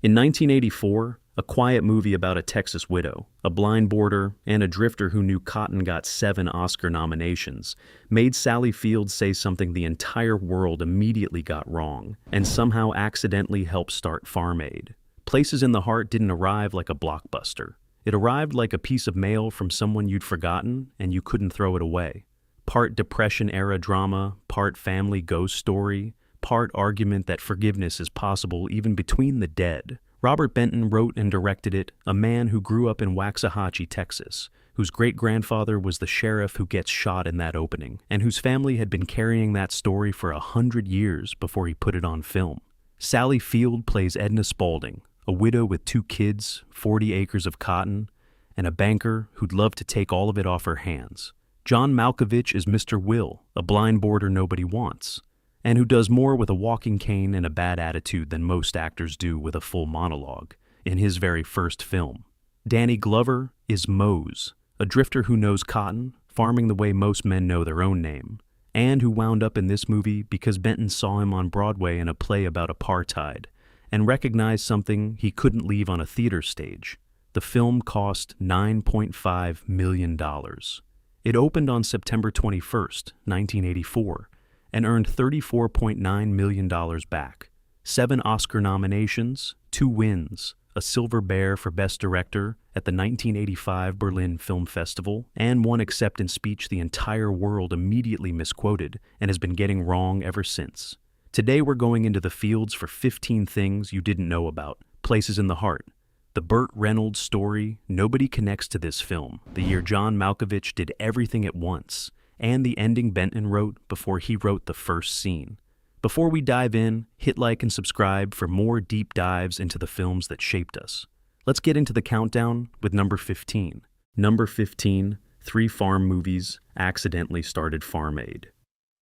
In 1984, a quiet movie about a Texas widow, a blind boarder, and a drifter who knew cotton got 7 Oscar nominations, made Sally Field say something the entire world immediately got wrong, and somehow accidentally helped start Farm Aid. Places in the Heart didn't arrive like a blockbuster. It arrived like a piece of mail from someone you'd forgotten and you couldn't throw it away. Part Depression-era drama, part family ghost story, part argument that forgiveness is possible even between the dead. Robert Benton wrote and directed it, a man who grew up in Waxahachie, Texas, whose great-grandfather was the sheriff who gets shot in that opening, and whose family had been carrying that story for 100 years before he put it on film. Sally Field plays Edna Spaulding, a widow with 2 kids, 40 acres of cotton, and a banker who'd love to take all of it off her hands. John Malkovich is Mr. Will, a blind boarder nobody wants, and who does more with a walking cane and a bad attitude than most actors do with a full monologue, in his very first film. Danny Glover is Mose, a drifter who knows cotton, farming the way most men know their own name, and who wound up in this movie because Benton saw him on Broadway in a play about apartheid, and recognized something he couldn't leave on a theater stage. The film cost $9.5 million. It opened on September 21st, 1984, and earned $34.9 million back. 7 Oscar nominations, 2 wins, a Silver Bear for Best Director at the 1985 Berlin Film Festival, and one acceptance speech the entire world immediately misquoted and has been getting wrong ever since. Today we're going into the fields for 15 things you didn't know about, Places in the Heart, the Bert Reynolds story nobody connects to this film, the year John Malkovich did everything at once, and the ending Benton wrote before he wrote the first scene. Before we dive in, hit like and subscribe for more deep dives into the films that shaped us. Let's get into the countdown with number 15. Number 15, 3 farm movies accidentally started Farm Aid.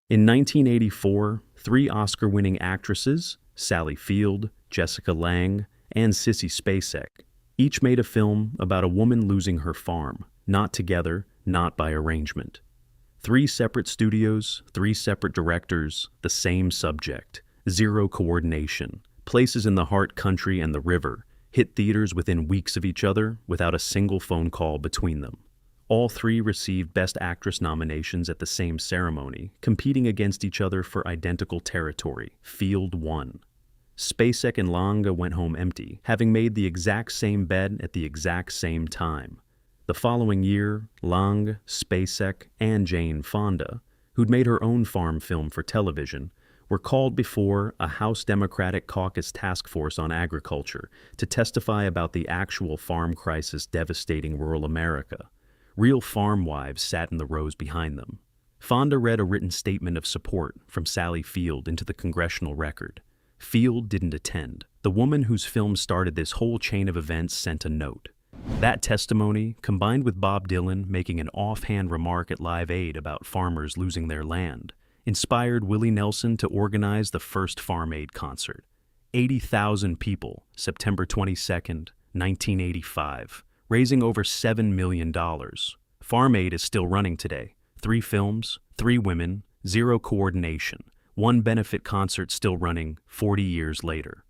In 1984, 3 Oscar-winning actresses, Sally Field, Jessica Lange, and Sissy Spacek, each made a film about a woman losing her farm, not together, not by arrangement. 3 separate studios, 3 separate directors, the same subject, 0 coordination, Places in the Heart, Country, and the River, hit theaters within weeks of each other without a single phone call between them. All 3 received Best Actress nominations at the same ceremony, competing against each other for identical territory. Field won. Spacek and Lange went home empty, having made the exact same bet at the exact same time. The following year, Lange, Spacek, and Jane Fonda, who'd made her own farm film for television, were called before a House Democratic Caucus task force on agriculture to testify about the actual farm crisis devastating rural America. Real farm wives sat in the rows behind them. Fonda read a written statement of support from Sally Field into the congressional record. Field didn't attend. The woman whose film started this whole chain of events sent a note. That testimony, combined with Bob Dylan making an offhand remark at Live Aid about farmers losing their land, inspired Willie Nelson to organize the first Farm Aid concert. 80,000 people, September 22nd, 1985. Raising over $7 million. Farm Aid is still running today. 3 films, 3 women, 0 coordination. 1 benefit concert still running 40 years later.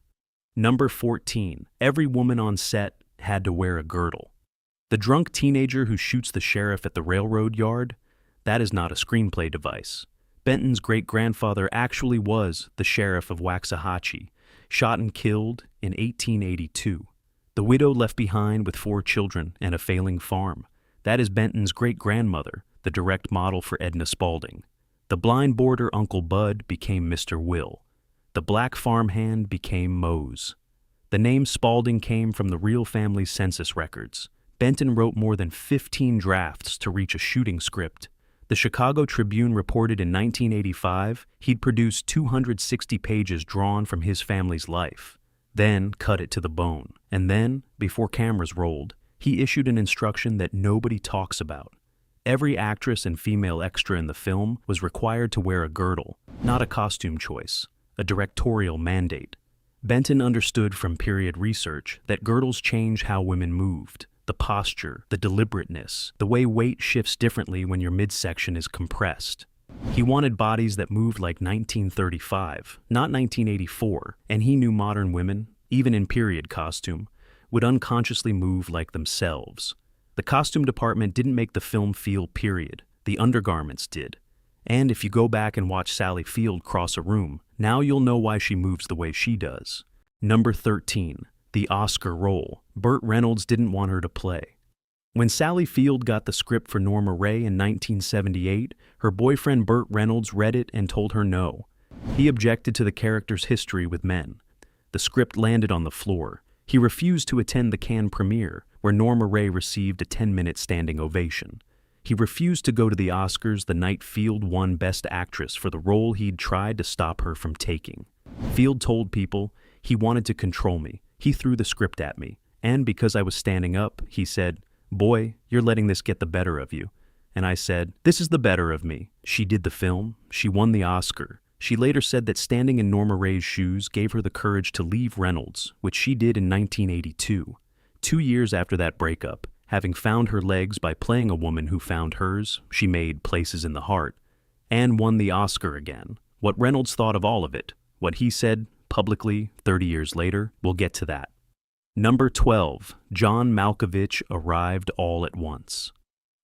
Number 14. Every woman on set had to wear a girdle. The drunk teenager who shoots the sheriff at the railroad yard? That is not a screenplay device. Benton's great-grandfather actually was the sheriff of Waxahachie, shot and killed in 1882. The widow left behind with 4 children and a failing farm. That is Benton's great-grandmother, the direct model for Edna Spaulding. The blind boarder Uncle Bud became Mr. Will. The black farmhand became Mose. The name Spaulding came from the real family's census records. Benton wrote more than 15 drafts to reach a shooting script. The Chicago Tribune reported in 1985 he'd produced 260 pages drawn from his family's life. Then cut it to the bone. And then, before cameras rolled, he issued an instruction that nobody talks about. Every actress and female extra in the film was required to wear a girdle, not a costume choice, a directorial mandate. Benton understood from period research that girdles change how women moved, the posture, the deliberateness, the way weight shifts differently when your midsection is compressed. He wanted bodies that moved like 1935, not 1984, and he knew modern women, even in period costume, would unconsciously move like themselves. The costume department didn't make the film feel period, the undergarments did. And if you go back and watch Sally Field cross a room, now you'll know why she moves the way she does. Number 13. The Oscar role. Bert Reynolds didn't want her to play. When Sally Field got the script for Norma Rae in 1978, her boyfriend Bert Reynolds read it and told her no. He objected to the character's history with men. The script landed on the floor. He refused to attend the Cannes premiere, where Norma Rae received a 10-minute standing ovation. He refused to go to the Oscars the night Field won Best Actress for the role he'd tried to stop her from taking. Field told people, "He wanted to control me. He threw the script at me. And because I was standing up, he said, 'Boy, you're letting this get the better of you.' And I said, 'This is the better of me.' She did the film. She won the Oscar. She later said that standing in Norma Rae's shoes gave her the courage to leave Reynolds, which she did in 1982. 2 years after that breakup, having found her legs by playing a woman who found hers, she made Places in the Heart, and won the Oscar again. What Reynolds thought of all of it, what he said publicly 30 years later, we'll get to that. Number 12. John Malkovich arrived all at once.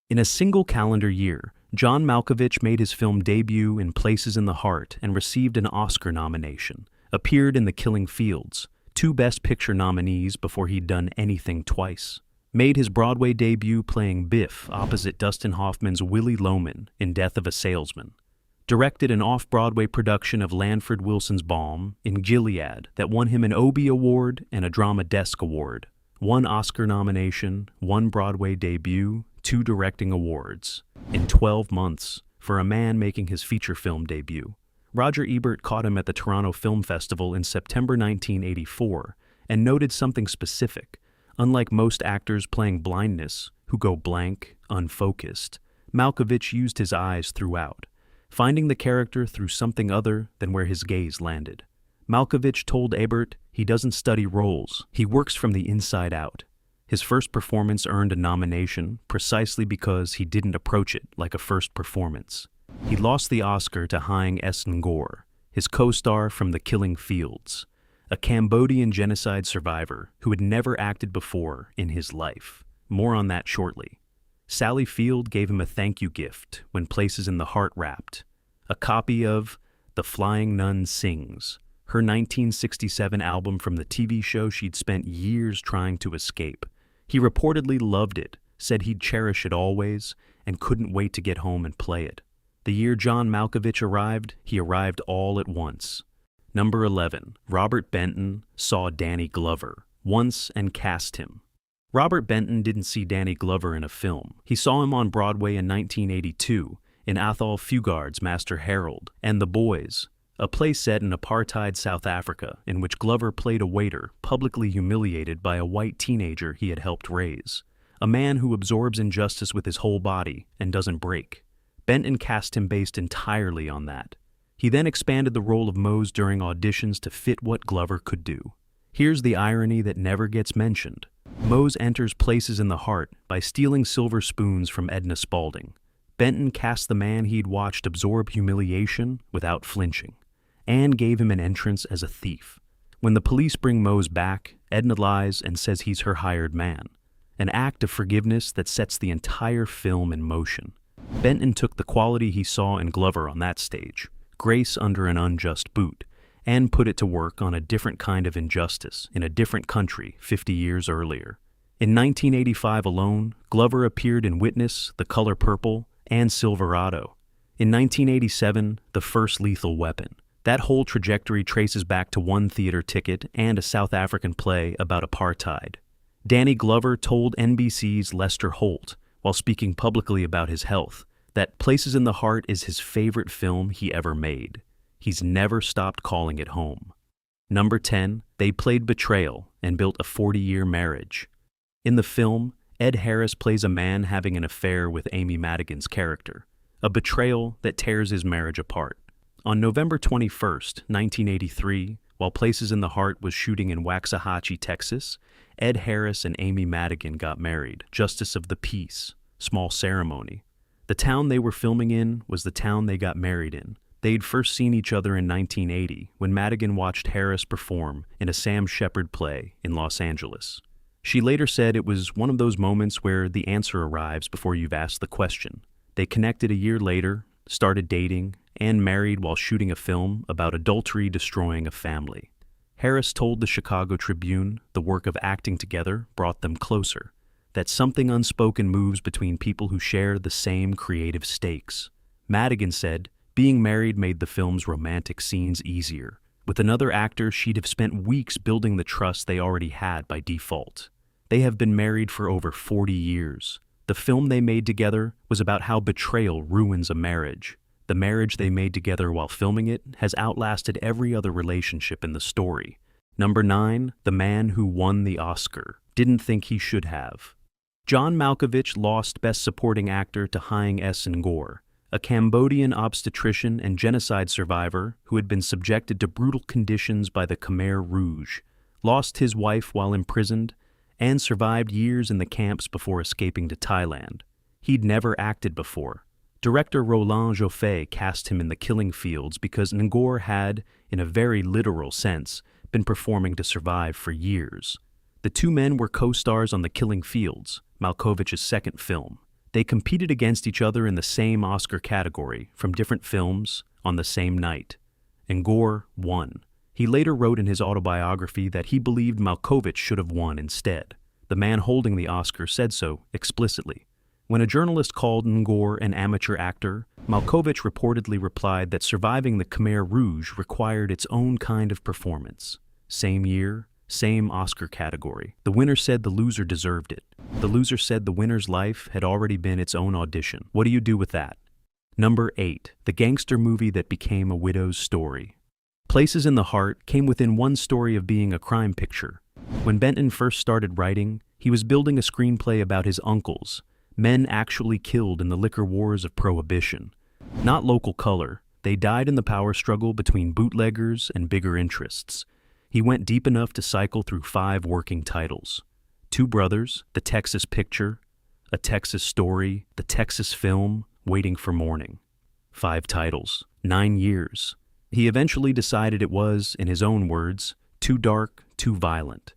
In a single calendar year, John Malkovich made his film debut in Places in the Heart and received an Oscar nomination, appeared in The Killing Fields, 2 Best Picture nominees before he'd done anything twice, made his Broadway debut playing Biff opposite Dustin Hoffman's Willie Loman in Death of a Salesman, directed an off-Broadway production of Lanford Wilson's Balm in Gilead that won him an Obie Award and a Drama Desk Award, 1 Oscar nomination, 1 Broadway debut, 2 directing awards, in 12 months, for a man making his feature film debut. Roger Ebert caught him at the Toronto Film Festival in September 1984 and noted something specific. Unlike most actors playing blindness, who go blank, unfocused, Malkovich used his eyes throughout, finding the character through something other than where his gaze landed. Malkovich told Ebert he doesn't study roles, he works from the inside out. His first performance earned a nomination precisely because he didn't approach it like a first performance. He lost the Oscar to Haing Ngor, his co-star from The Killing Fields, a Cambodian genocide survivor who had never acted before in his life. More on that shortly. Sally Field gave him a thank you gift when Places in the Heart wrapped, a copy of The Flying Nun Sings, her 1967 album from the TV show she'd spent years trying to escape. He reportedly loved it, said he'd cherish it always, and couldn't wait to get home and play it. The year John Malkovich arrived, he arrived all at once. Number 11. Robert Benton saw Danny Glover once and cast him. Robert Benton didn't see Danny Glover in a film. He saw him on Broadway in 1982 in Athol Fugard's Master Harold and The Boys, a play set in apartheid South Africa in which Glover played a waiter publicly humiliated by a white teenager he had helped raise, a man who absorbs injustice with his whole body and doesn't break. Benton cast him based entirely on that. He then expanded the role of Mose during auditions to fit what Glover could do. Here's the irony that never gets mentioned. Mose enters Places in the Heart by stealing silver spoons from Edna Spaulding. Benton cast the man he'd watched absorb humiliation without flinching, and gave him an entrance as a thief. When the police bring Mose back, Edna lies and says he's her hired man, an act of forgiveness that sets the entire film in motion. Benton took the quality he saw in Glover on that stage, grace under an unjust boot, and put it to work on a different kind of injustice in a different country 50 years earlier. In 1985 alone, Glover appeared in Witness, The Color Purple, and Silverado. In 1987, The First Lethal Weapon. That whole trajectory traces back to 1 theater ticket and a South African play about apartheid. Danny Glover told NBC's Lester Holt, while speaking publicly about his health, that Places in the Heart is his favorite film he ever made. He's never stopped calling it home. Number 10, they played betrayal and built a 40-year marriage. In the film, Ed Harris plays a man having an affair with Amy Madigan's character, a betrayal that tears his marriage apart. On November 21st, 1983, while Places in the Heart was shooting in Waxahachie, Texas, Ed Harris and Amy Madigan got married, Justice of the Peace, small ceremony. The town they were filming in was the town they got married in. They'd first seen each other in 1980 when Madigan watched Harris perform in a Sam Shepard play in Los Angeles. She later said it was one of those moments where the answer arrives before you've asked the question. They connected a year later, started dating, and married while shooting a film about adultery destroying a family. Harris told the Chicago Tribune the work of acting together brought them closer, that something unspoken moves between people who share the same creative stakes. Madigan said, being married made the film's romantic scenes easier. With another actor, she'd have spent weeks building the trust they already had by default. They have been married for over 40 years. The film they made together was about how betrayal ruins a marriage. The marriage they made together while filming it has outlasted every other relationship in the story. Number 9, the man who won the Oscar. Didn't think he should have. John Malkovich lost Best Supporting Actor to Haing S. Ngor, a Cambodian obstetrician and genocide survivor who had been subjected to brutal conditions by the Khmer Rouge, lost his wife while imprisoned, and survived years in the camps before escaping to Thailand. He'd never acted before. Director Roland Joffé cast him in The Killing Fields because Ngor had, in a very literal sense, been performing to survive for years. The two men were co-stars on The Killing Fields, Malkovich's second film. They competed against each other in the same Oscar category from different films on the same night. Ngor won. He later wrote in his autobiography that he believed Malkovich should have won instead. The man holding the Oscar said so explicitly. When a journalist called Ngor an amateur actor, Malkovich reportedly replied that surviving the Khmer Rouge required its own kind of performance. Same year, same Oscar category. The winner said the loser deserved it. The loser said the winner's life had already been its own audition. What do you do with that? Number 8, the gangster movie that became a widow's story. Places in the Heart came within one story of being a crime picture. When Benton first started writing, he was building a screenplay about his uncles, men actually killed in the liquor wars of Prohibition. Not local color, they died in the power struggle between bootleggers and bigger interests. He went deep enough to cycle through 5 working titles. 2 Brothers, The Texas Picture, A Texas Story, The Texas Film, Waiting for Morning. 5 titles, 9 years. He eventually decided it was, in his own words, too dark, too violent.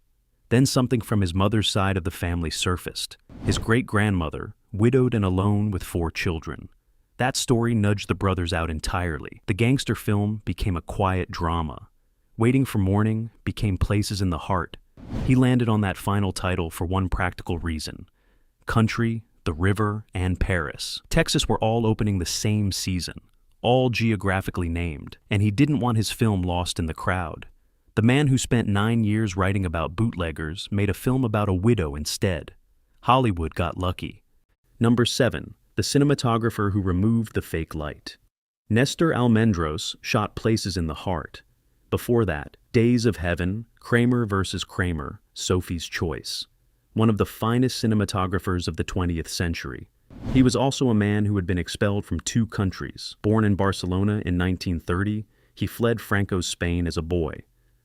Then something from his mother's side of the family surfaced. His great-grandmother, widowed and alone with 4 children. That story nudged the brothers out entirely. The gangster film became a quiet drama. Waiting for Morning became Places in the Heart. He landed on that final title for one practical reason. Country, the river, and Paris. Texas were all opening the same season, all geographically named, and he didn't want his film lost in the crowd. The man who spent 9 years writing about bootleggers made a film about a widow instead. Hollywood got lucky. Number 7, the cinematographer who removed the fake light. Nestor Almendros shot Places in the Heart. Before that, Days of Heaven, Kramer vs. Kramer, Sophie's Choice. One of the finest cinematographers of the 20th century. He was also a man who had been expelled from 2 countries. Born in Barcelona in 1930, he fled Franco's Spain as a boy.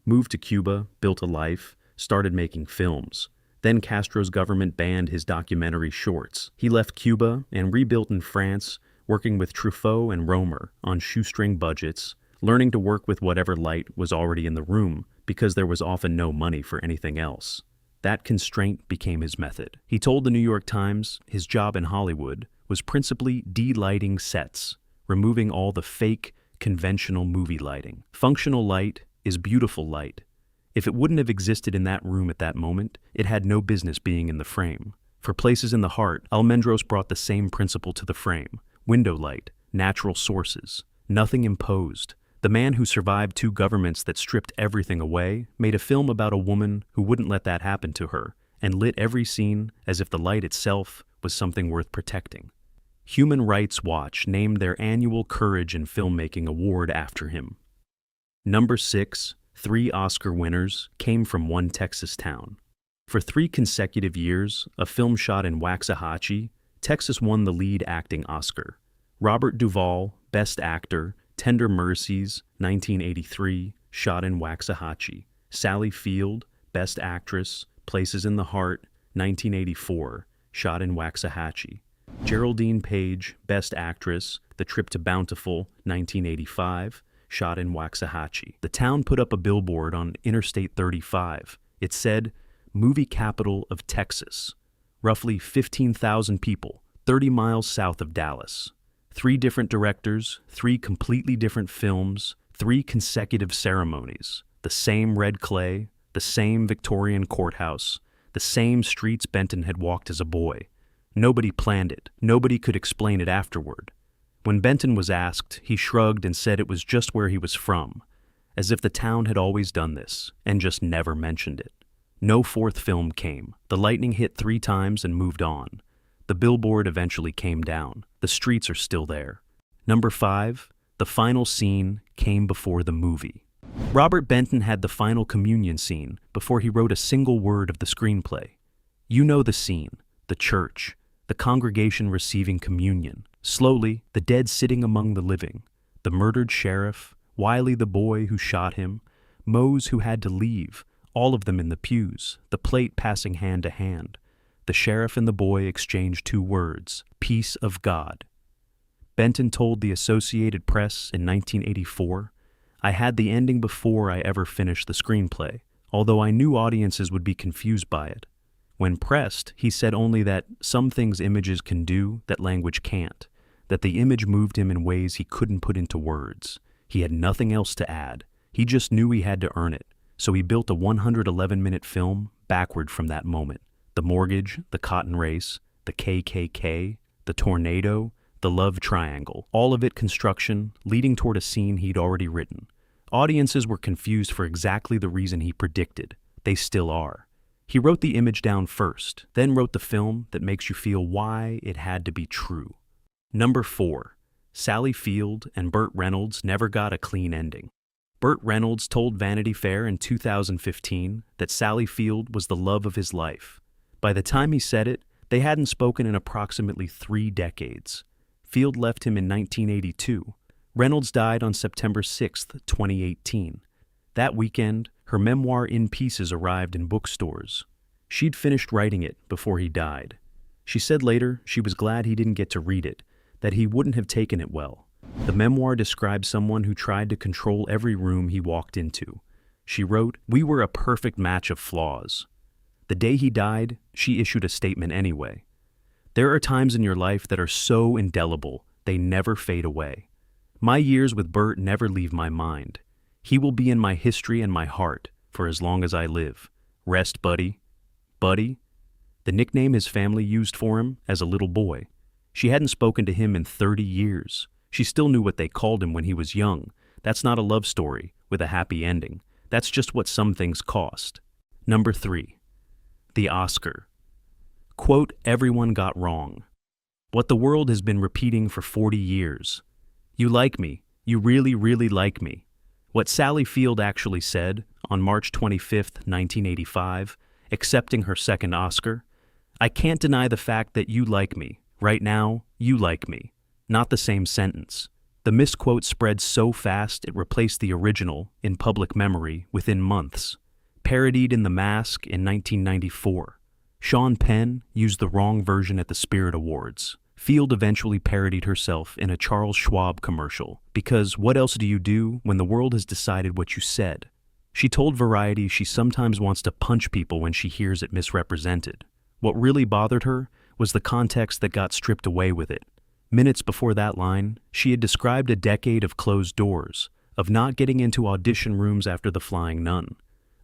Moved to Cuba, built a life, started making films. Then Castro's government banned his documentary shorts. He left Cuba and rebuilt in France, working with Truffaut and Romer on shoestring budgets, learning to work with whatever light was already in the room because there was often no money for anything else. That constraint became his method. He told the New York Times his job in Hollywood was principally de-lighting sets, removing all the fake, conventional movie lighting. Functional light is beautiful light. If it wouldn't have existed in that room at that moment, it had no business being in the frame. For Places in the Heart, Almendros brought the same principle to the frame. Window light, natural sources, nothing imposed. The man who survived 2 governments that stripped everything away made a film about a woman who wouldn't let that happen to her and lit every scene as if the light itself was something worth protecting. Human Rights Watch named their annual Courage in Filmmaking Award after him. Number 6, 3 Oscar winners came from one Texas town. For 3 consecutive years, a film shot in Waxahachie, Texas won the lead acting Oscar. Robert Duvall, Best Actor, Tender Mercies, 1983, shot in Waxahachie. Sally Field, Best Actress, Places in the Heart, 1984, shot in Waxahachie. Geraldine Page, Best Actress, The Trip to Bountiful, 1985, shot in Waxahachie. The town put up a billboard on Interstate 35. It said, "Movie Capital of Texas." Roughly 15,000 people, 30 miles south of Dallas. 3 different directors, 3 completely different films, 3 consecutive ceremonies. The same red clay, the same Victorian courthouse, the same streets Benton had walked as a boy. Nobody planned it. Nobody could explain it afterward. When Benton was asked, he shrugged and said it was just where he was from, as if the town had always done this and just never mentioned it. No 4th film came. The lightning hit 3 times and moved on. The billboard eventually came down. The streets are still there. Number 5, the final scene came before the movie. Robert Benton had the final communion scene before he wrote a single word of the screenplay. You know the scene, the church, the congregation receiving communion. Slowly, the dead sitting among the living, the murdered sheriff, Wiley the boy who shot him, Mose who had to leave, all of them in the pews, the plate passing hand to hand. The sheriff and the boy exchanged 2 words, peace of God. Benton told the Associated Press in 1984, "I had the ending before I ever finished the screenplay, although I knew audiences would be confused by it. When pressed, he said only that some things images can do that language can't, that the image moved him in ways he couldn't put into words. He had nothing else to add. He just knew he had to earn it, so he built a 111-minute film backward from that moment. The mortgage, the cotton race, the KKK, the tornado, the love triangle, all of it construction leading toward a scene he'd already written. Audiences were confused for exactly the reason he predicted. They still are. He wrote the image down first, then wrote the film that makes you feel why it had to be true." Number 4, Sally Field and Bert Reynolds never got a clean ending. Bert Reynolds told Vanity Fair in 2015 that Sally Field was the love of his life. By the time he said it, they hadn't spoken in approximately 3 decades. Field left him in 1982. Reynolds died on September 6, 2018. That weekend, her memoir In Pieces arrived in bookstores. She'd finished writing it before he died. She said later she was glad he didn't get to read it, that he wouldn't have taken it well. The memoir described someone who tried to control every room he walked into. She wrote, "We were a perfect match of flaws." The day he died, she issued a statement anyway. There are times in your life that are so indelible, they never fade away. My years with Bert never leave my mind. He will be in my history and my heart for as long as I live. Rest, buddy. Buddy? The nickname his family used for him as a little boy. She hadn't spoken to him in 30 years. She still knew what they called him when he was young. That's not a love story with a happy ending. That's just what some things cost. Number 3, the Oscar. Quote, everyone got wrong. What the world has been repeating for 40 years. You like me. You really, really like me. What Sally Field actually said on March 25, 1985, accepting her second Oscar, I can't deny the fact that you like me. Right now, you like me. Not the same sentence. The misquote spread so fast it replaced the original in public memory within months. Parodied in The Mask in 1994. Sean Penn used the wrong version at the Spirit Awards. Field eventually parodied herself in a Charles Schwab commercial, because what else do you do when the world has decided what you said? She told Variety she sometimes wants to punch people when she hears it misrepresented. What really bothered her was the context that got stripped away with it. Minutes before that line, she had described a decade of closed doors, of not getting into audition rooms after The Flying Nun,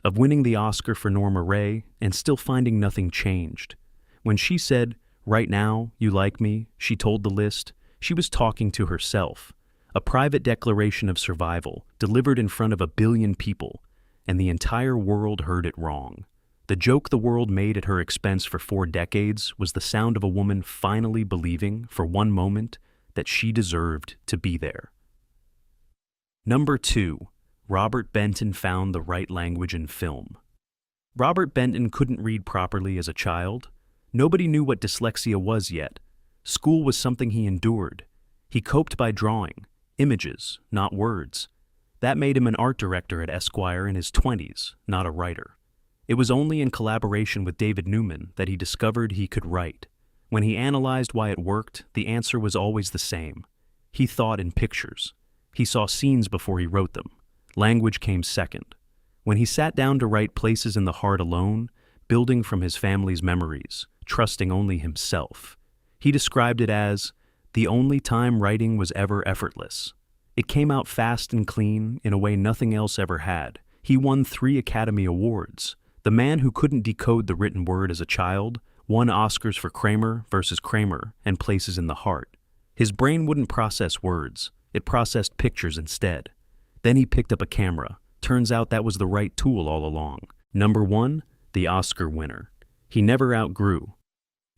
of winning the Oscar for Norma Ray and still finding nothing changed. When she said, right now, you like me, she told the list, she was talking to herself. A private declaration of survival delivered in front of 1 billion people, and the entire world heard it wrong. The joke the world made at her expense for 4 decades was the sound of a woman finally believing, for one moment, that she deserved to be there. Number 2. Robert Benton found the right language in film. Robert Benton couldn't read properly as a child. Nobody knew what dyslexia was yet. School was something he endured. He coped by drawing, images, not words. That made him an art director at Esquire in his 20s, not a writer. It was only in collaboration with David Newman that he discovered he could write. When he analyzed why it worked, the answer was always the same. He thought in pictures. He saw scenes before he wrote them. Language came second. When he sat down to write Places in the Heart alone, building from his family's memories, trusting only himself, he described it as the only time writing was ever effortless. It came out fast and clean in a way nothing else ever had. He won 3 Academy Awards. The man who couldn't decode the written word as a child won Oscars for Kramer versus Kramer and Places in the Heart. His brain wouldn't process words. It processed pictures instead. Then he picked up a camera. Turns out that was the right tool all along. Number 1, the Oscar winner. He never outgrew.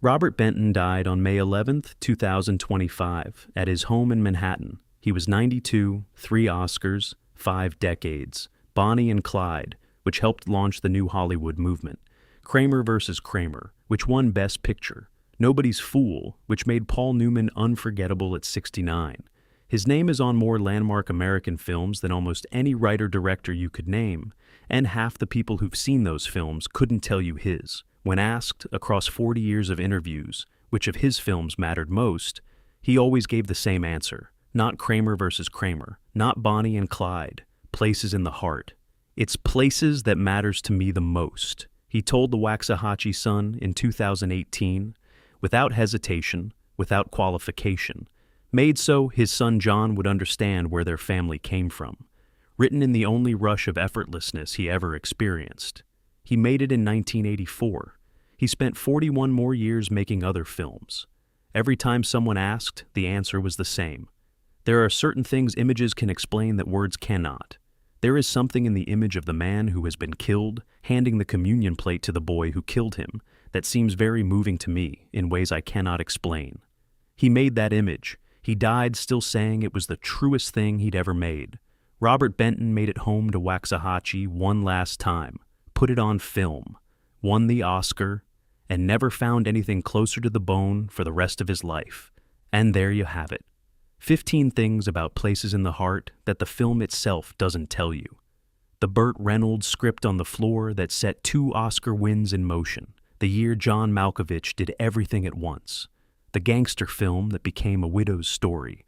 Robert Benton died on May 11, 2025, at his home in Manhattan. He was 92, 3 Oscars, 5 decades. Bonnie and Clyde, which helped launch the new Hollywood movement. Kramer versus Kramer, which won Best Picture. Nobody's Fool, which made Paul Newman unforgettable at 69. His name is on more landmark American films than almost any writer-director you could name, and half the people who've seen those films couldn't tell you his. When asked, across 40 years of interviews, which of his films mattered most, he always gave the same answer. Not Kramer versus Kramer, not Bonnie and Clyde, Places in the Heart. It's Places that matters to me the most, he told the Waxahachie Sun in 2018, without hesitation, without qualification. Made so his son John would understand where their family came from. Written in the only rush of effortlessness he ever experienced. He made it in 1984. He spent 41 more years making other films. Every time someone asked, the answer was the same. There are certain things images can explain that words cannot. There is something in the image of the man who has been killed, handing the communion plate to the boy who killed him, that seems very moving to me in ways I cannot explain. He made that image. He died still saying it was the truest thing he'd ever made. Robert Benton made it home to Waxahachie one last time, put it on film, won the Oscar, and never found anything closer to the bone for the rest of his life. And there you have it. 15 things about Places in the Heart that the film itself doesn't tell you. The Bert Reynolds script on the floor that set 2 Oscar wins in motion. The year John Malkovich did everything at once. The gangster film that became a widow's story.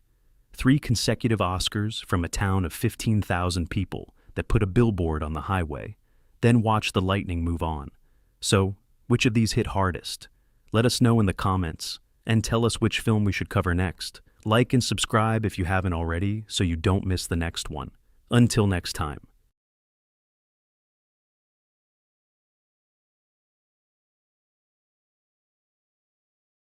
3 consecutive Oscars from a town of 15,000 people that put a billboard on the highway. Then watch the lightning move on. So, which of these hit hardest? Let us know in the comments, and tell us which film we should cover next. Like and subscribe if you haven't already so you don't miss the next one. Until next time.